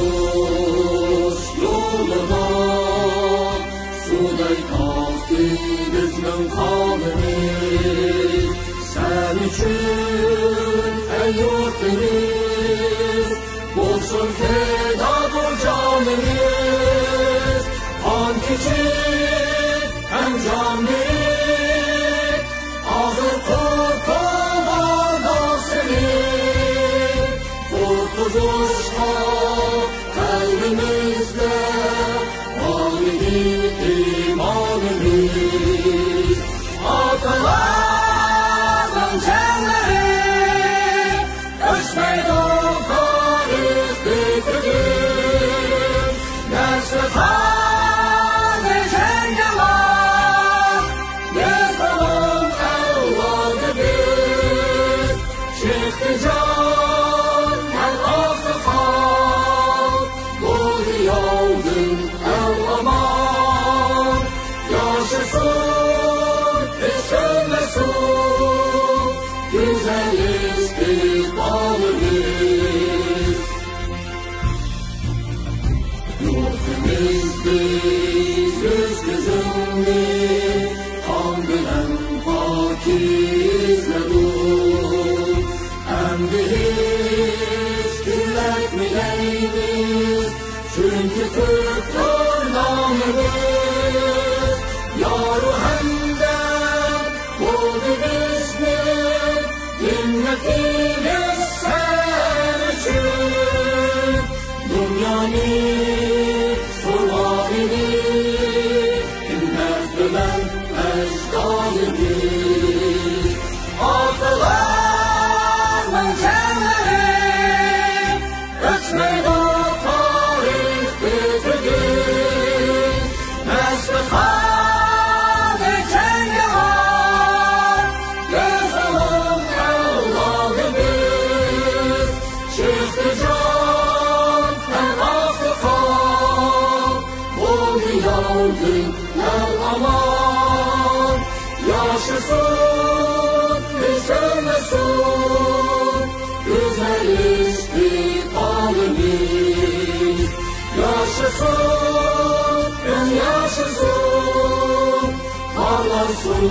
Kurtuluş yoluna suday kalktı bizning qonimiz. Sen üçün ey yurtimiz, bo'lsin feda bu canimiz. Qon kechib ham jon berib, og'ir qurtulgan seni. Kurtuluşa kalbimizde bağlıydı imanımız. Atalardan cenleri ölçmeydi o tarih bitirdim. Nesli kanı cengeler yıkalım evladı biz. Çıktı can güzel istikbalimiz. Yurtimiz biz yüz gözümlü kan bilen pakizledik. Endi hiç diletmeyiniz, çünkü Türktür namımız. Yaru hemden oldu bizler, minnetimiz sen için. Dünyanın sultanını himmet bilen ecdadımız. Atalarının cenleri ötmeydi o tarih bitirdi. Nesli kanı cengeler yazalım evladımız. Çıktı can hem aklı kan, oldu yavrum el aman. Yaşasın hiç ölmesin güzel istikbalimiz. Yaşasın, yaşasın, parlansın